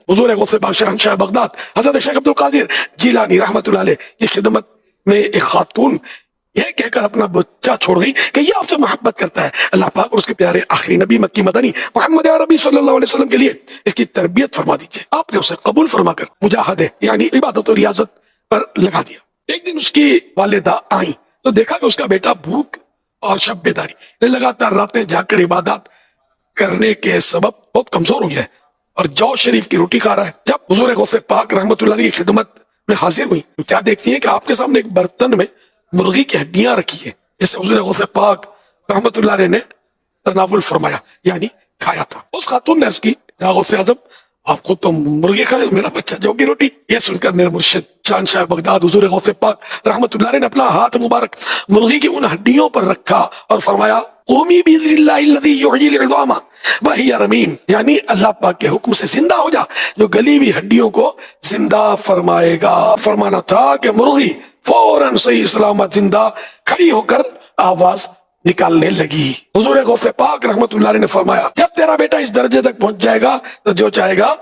حضور غوث پاک شہنشاہ بغداد حضرت شیخ عبد القادر جیلانی رحمۃ اللہ علیہ کی خدمت میں ایک خاتون یہ کہہ کر اپنا بچہ چھوڑ گئی کہ یہ آپ سے محبت کرتا ہے، اللہ پاک اور اس کے پیارے آخری نبی مکی مدنی محمد عربی صلی اللہ علیہ وسلم کے لیے اس کی تربیت فرما دیجیے۔ آپ نے اسے قبول فرما کر مجاہدے یعنی عبادت و ریاضت پر لگا دیا۔ ایک دن اس کی والدہ آئیں تو دیکھا کہ اس کا بیٹا بھوک اور شب بیداری لگاتار راتیں جا کر عبادات کرنے کے سبب بہت کمزور ہو گیا ہے اور جو شریف کی روٹی کھا رہا ہے۔ جب حضور غوث پاک رحمۃ اللہ علیہ کی خدمت میں حاضر ہوئی تو کیا دیکھتی ہیں کہ آپ کے سامنے ایک برتن میں مرغی کی ہڈیاں رکھی ہیں، جسے حضور غوث پاک رحمۃ اللہ علیہ نے تناول فرمایا یعنی کھایا تھا۔ اس خاتون نے عرض کی یا غوث اعظم آپ خود تو مرغی کھائے، میرا بچہ جو کی روٹی۔ یہ سن کر میرے مرشد شہنشاہ بغداد حضور غوث پاک رحمۃ اللہ علیہ نے اپنا ہاتھ مبارک مرغی کی ان ہڈیوں پر رکھا اور فرمایا قومی بإذن اللہ الذی یحیی العظام وہی رمیم، یعنی اللہ پاک کے حکم سے زندہ ہو جا جو گلی ہوئی ہڈیوں کو زندہ فرمائے گا۔ فرمانا تھا کہ مرغی فوراً صحیح سلامت زندہ کھڑی ہو کر آواز نکالنے لگی۔ حضور غوث پاک رحمۃ اللہ علیہ نے فرمایا جب تیرا بیٹا اس درجے تک پہنچ جائے گا تو جو چاہے گا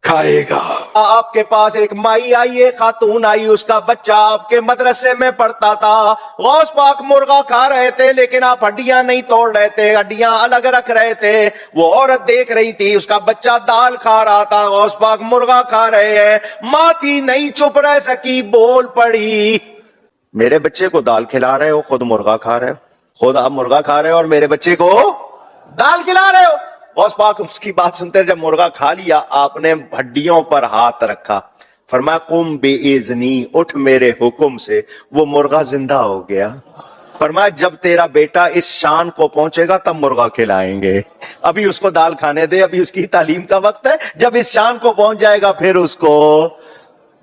کھائے گا۔ آپ کے پاس ایک مائی آئی، ایک خاتون آئی، اس کا بچہ آپ کے مدرسے میں پڑھتا تھا۔ غوث پاک مرغا کھا رہے تھے لیکن آپ ہڈیاں نہیں توڑ رہے تھے، ہڈیاں الگ رکھ رہے تھے۔ وہ عورت دیکھ رہی تھی، اس کا بچہ دال کھا رہا تھا، غوث پاک مرغا کھا رہے ہیں۔ ماں تھی نہیں چپ رہ سکی، بول پڑی میرے بچے کو دال کھلا رہے ہو، خود مرغا کھا رہے ہو، خود آپ مرغا کھا رہے ہو اور میرے بچے کو دال کھلا رہے ہو۔ غوث پاک اس کی بات سنتے جب مرغا کھا لیا آپ نے ہڈیوں پر ہاتھ رکھا، فرمایا قم بإذنی، اٹھ میرے حکم سے، وہ مرغا زندہ ہو گیا۔ فرمایا جب تیرا بیٹا اس شان کو پہنچے گا تب مرغا کھلائیں گے، ابھی اس کو دال کھانے دے، ابھی اس کی تعلیم کا وقت ہے، جب اس شان کو پہنچ جائے گا پھر اس کو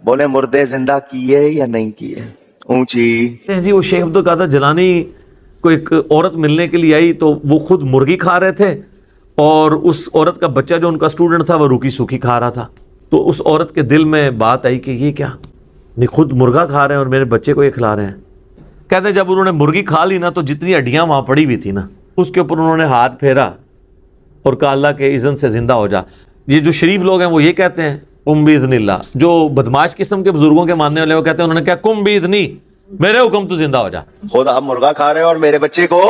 بولے مردے زندہ کیے یا نہیں کیے۔ اونچی جی وہ شیخ عبد القادر جیلانی کو ایک عورت ملنے کے لیے آئی تو وہ خود مرغی کھا رہے تھے اور اس عورت کا بچہ جو ان کا اسٹوڈنٹ تھا وہ روکی سوکھی کھا رہا تھا۔ تو اس عورت کے دل میں بات آئی کہ یہ کیا، نہیں خود مرغا کھا رہے ہیں اور میرے بچے کو یہ کھلا رہے ہیں۔ کہتے ہیں جب انہوں نے مرغی کھا لی نا تو جتنی ہڈیاں وہاں پڑی ہوئی تھی نا اس کے اوپر انہوں نے ہاتھ پھیرا اور کہا اللہ کے اذن سے زندہ ہو جا۔ یہ جو شریف لوگ ہیں وہ یہ کہتے ہیں قم بإذن اللہ، جو بدماش قسم کے بزرگوں کے ماننے والے وہ کہتے ہیں انہوں نے کہا قم بإذنی، میرے حکم تو زندہ ہو جا۔ خود آپ مرغا کھا رہے ہو اور میرے بچے کو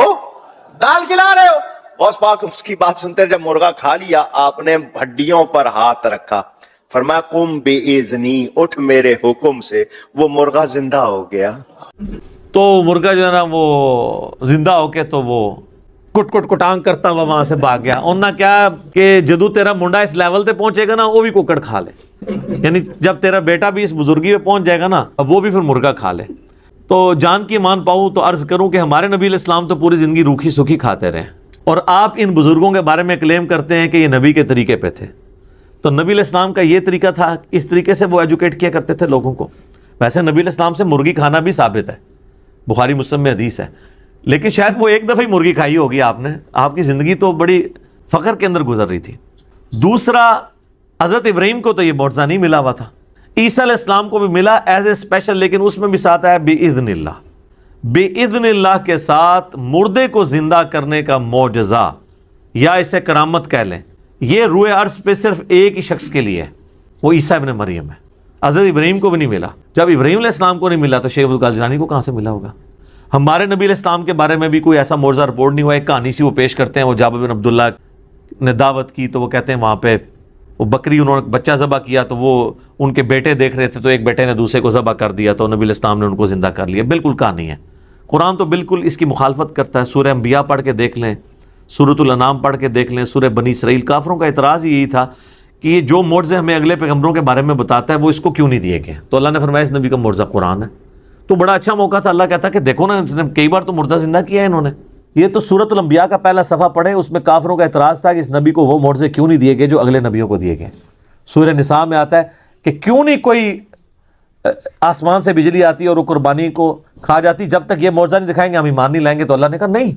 دال کھلا رہے ہو۔ غوث پاک اس کی بات سنتے جب مرغا کھا لیا آپ نے ہڈیوں پر ہاتھ رکھا، فرمایا قم بإذنی، اٹھ میرے حکم سے، وہ مرغا زندہ ہو گیا۔ تو مرغا جو ہے نا وہ زندہ ہو کے تو وہ کٹ کٹ کٹانگ کرتا ہوا وہاں سے بھاگ گیا۔ انہوں نے کیا کہ جدو تیرا منڈا اس لیول تے پہنچے گا نا وہ بھی کوکڑ کھا لے، یعنی جب تیرا بیٹا بھی اس بزرگی پہ پہنچ جائے گا نا اب وہ بھی پھر مرغا کھا لے۔ تو جان کی مان پاؤں تو عرض کروں کہ ہمارے نبی علیہ السلام تو پوری زندگی روکھی سوکھی کھاتے رہے اور آپ ان بزرگوں کے بارے میں کلیم کرتے ہیں کہ یہ نبی کے طریقے پہ تھے۔ تو نبی علیہ السلام کا یہ طریقہ تھا، اس طریقے سے وہ ایجوکیٹ کیا کرتے تھے لوگوں کو۔ ویسے نبی علیہ السلام سے مرغی کھانا بھی ثابت ہے، بخاری مسلم میں حدیث ہے، لیکن شاید وہ ایک دفعہ ہی مرغی کھائی ہوگی آپ نے، آپ کی زندگی تو بڑی فخر کے اندر گزر رہی تھی۔ دوسرا، حضرت ابراہیم کو تو یہ معجزہ نہیں ملا ہوا تھا، عیسیٰ علیہ السلام کو بھی ملا ایز اے اسپیشل، لیکن اس میں بھی ساتھ آیا بِإِذْنِ اللہ، بِإِذْنِ اللہ کے ساتھ مردے کو زندہ کرنے کا معجزہ یا اسے کرامت کہہ لیں۔ یہ روئے عرض پہ صرف ایک ہی شخص کے لیے ہے، وہ عیسیٰ ابن مریم ہے۔ حضرت ابراہیم کو بھی نہیں ملا، جب ابراہیم علیہ السلام کو نہیں ملا تو شیخ عبد القادر جیلانی کو کہاں سے ملا ہوگا؟ ہمارے نبی علیہ السلام کے بارے میں بھی کوئی ایسا معجزہ رپورٹ نہیں ہوا۔ ایک کہانی سی وہ پیش کرتے ہیں، وہ جابر بن عبداللہ نے دعوت کی تو وہ کہتے ہیں وہاں پہ وہ بکری انہوں نے بچہ ذبح کیا تو وہ ان کے بیٹے دیکھ رہے تھے تو ایک بیٹے نے دوسرے کو ذبح کر دیا تو نبی علیہ السلام نے ان کو زندہ کر لیا۔ بالکل کہانی ہے، قرآن تو بالکل اس کی مخالفت کرتا ہے۔ سورہ انبیاء پڑھ کے دیکھ لیں، سورۃ الانعام پڑھ کے دیکھ لیں، سورہ بنی اسرائیل۔ کافروں کا اعتراض یہی تھا کہ یہ جو معجزے ہمیں اگلے پیغمبروں کے بارے میں بتاتا ہے وہ اس کو کیوں نہیں دیے گئے؟ تو اللہ نے فرمایا اس نبی کا معجزہ قرآن ہے۔ تو بڑا اچھا موقع تھا، اللہ کہتا کہ دیکھو نا اس نے کئی بار تو معجزہ زندہ کیا ہے انہوں نے۔ یہ تو سورۃ الانبیاء کا پہلا صفحہ پڑھیں، اس میں کافروں کا اعتراض تھا کہ اس نبی کو وہ معجزے کیوں نہیں دیے گئے جو اگلے نبیوں کو دیے گئے۔ سورہ نساء میں آتا ہے کہ کیوں نہیں کوئی آسمان سے بجلی آتی اور وہ قربانی کو کھا جاتی، جب تک یہ معجزہ نہیں دکھائیں گے ہم ایمان نہیں لائیں گے۔ تو اللہ نے کہا نہیں،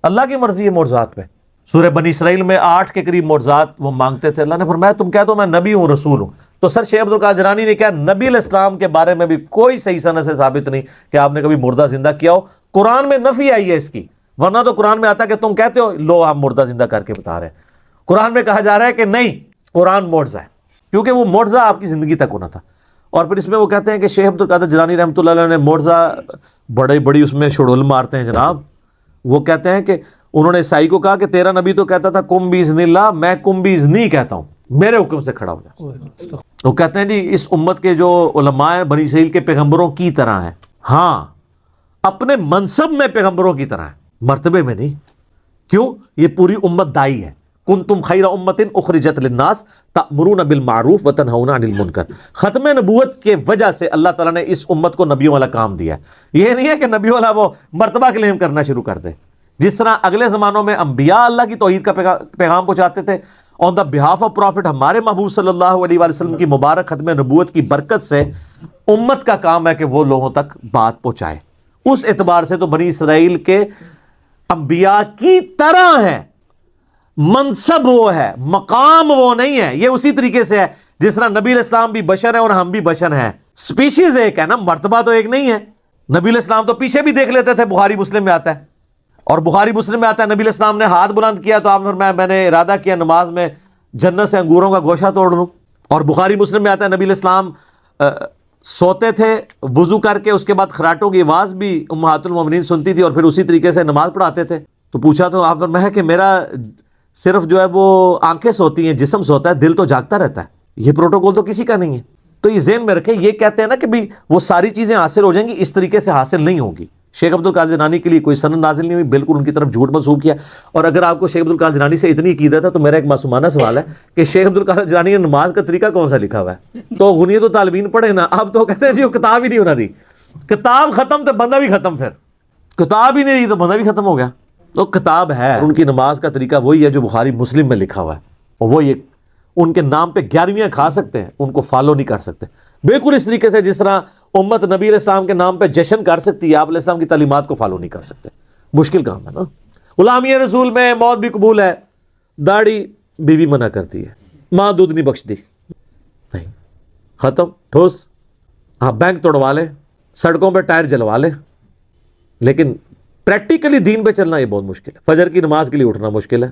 اللہ کی مرضی ہے معجزات پہ۔ سورہ بنی اسرائیل میں 8 کے قریب معجزات وہ مانگتے تھے، اللہ نے فرمایا تم کہہ دو میں نبی ہوں، رسول ہوں۔ تو سر شیخ عبد القادر جیلانی نے کہا نبی علیہ السلام کے بارے میں بھی کوئی صحیح سند سے ثابت نہیں کہ آپ نے کبھی مردہ زندہ کیا ہو۔ قرآن میں نفی آئی ہے اس کی، ورنہ تو قرآن میں آتا کہ تم کہتے ہو لو ہم مردہ زندہ کر کے بتا رہے ہیں۔ قرآن میں کہا جا رہا ہے کہ نہیں، قرآن معجزہ ہے۔ کیونکہ وہ معجزہ آپ کی زندگی تک ہونا تھا. اور پھر اس میں وہ کہتے ہیں کہ شیخ عبد القادر جیلانی رحمۃ اللہ علیہ نے معجزہ بڑی اس میں شڑول مارتے ہیں جناب. وہ کہتے ہیں کہ انہوں نے عیسائی کو کہا کہ تیرا نبی تو کہتا تھا کم باذن اللہ، میں کم باذنی کہتا ہوں، میرے حکم سے کھڑا ہو جا. وہ کہتے ہیں جی اس امت کے جو علماء ہیں بنی اسرائیل کے پیغمبروں کی طرح ہیں، ہاں اپنے منصب میں پیغمبروں کی طرح ہیں، مرتبے میں نہیں. کیوں؟ یہ پوری امت دائی ہے. کنتم خیر امت اخرجت للناس تأمرون بالمعروف وتنہون عن المنکر. ختم نبوت کے وجہ سے اللہ تعالیٰ نے اس امت کو نبیوں والا کام دیا ہے. یہ نہیں ہے کہ نبیوں والا وہ مرتبہ کلیم کرنا شروع کر دے. جس طرح اگلے زمانوں میں انبیاء اللہ کی توحید کا پیغام پہنچاتے تھے، آن دا بہاف آف پروفٹ ہمارے محبوب صلی اللہ علیہ وآلہ وسلم کی مبارک ختم نبوت کی برکت سے امت کا کام ہے کہ وہ لوگوں تک بات پہنچائے. اس اعتبار سے تو بنی اسرائیل کے انبیاء کی طرح ہے، منصب وہ ہے، مقام وہ نہیں ہے. یہ اسی طریقے سے ہے جس طرح نبی علیہ السلام بھی بشر ہیں اور ہم بھی بشر ہیں. سپیشیز ایک ہے نا، مرتبہ تو ایک نہیں ہے. نبی علیہ السلام تو پیچھے بھی دیکھ لیتے تھے، بخاری مسلم میں آتا ہے. اور بخاری مسلم میں آتا ہے نبی علیہ السلام نے ہاتھ بلند کیا تو آپ نے فرمایا میں نے ارادہ کیا نماز میں جنت سے انگوروں کا گوشہ توڑ لوں. اور بخاری مسلم میں آتا ہے نبی علیہ السلام سوتے تھے وضو کر کے، اس کے بعد خراٹوں کی آواز بھی امہات المومنین سنتی تھی اور پھر اسی طریقے سے نماز پڑھاتے تھے. تو پوچھا تو آپ فرمایا کہ میرا صرف جو ہے وہ آنکھیں سوتی ہیں، جسم سوتا ہے، دل تو جاگتا رہتا ہے. یہ پروٹوکول تو کسی کا نہیں ہے. تو یہ ذہن میں رکھیں. یہ کہتے ہیں نا کہ بھی وہ ساری چیزیں حاصل ہو جائیں گی، اس طریقے سے حاصل نہیں ہوں گی. شیخ عبد القادر جیلانی کے لیے کوئی سند نازل نہیں ہوئی، بالکل ان کی طرف جھوٹ منسوب کیا. اور اگر آپ کو شیخ عبد القادر جیلانی سے اتنی عقیدت ہے تو میرا ایک معصومانہ سوال ہے کہ شیخ عبد القادر جیلانی نے نماز کا طریقہ کون سا لکھا ہوا ہے؟ تو غنیت الطالبین پڑھے نا. اب تو کہتے ہیں جی وہ کتاب ہی نہیں ہونا دی. کتاب ختم تو بندہ بھی ختم. پھر کتاب ہی نہیں دی تو بندہ بھی ختم ہو گیا. تو کتاب ہے، ان کی نماز کا طریقہ وہی ہے جو بخاری مسلم میں لکھا ہوا ہے. اور وہ یہ ان کے نام پہ 11ویں کھا سکتے ہیں، ان کو فالو نہیں کر سکتے. بالکل اس طریقے سے جس طرح امت نبی علیہ السلام کے نام پہ جشن کر سکتی ہے، آپ علیہ السلام کی تعلیمات کو فالو نہیں کر سکتے. مشکل کام ہے نا. غلامی رسول میں موت بھی قبول ہے، داڑھی بیوی منع کرتی ہے، ماں دودھ نہیں بخش دی، نہیں، ختم، ٹھوس. ہاں بینک توڑوا لے، سڑکوں پہ ٹائر جلوا لے، لیکن پریکٹیکلی دین پہ چلنا یہ بہت مشکل ہے. فجر کی نماز کے لیے اٹھنا مشکل ہے.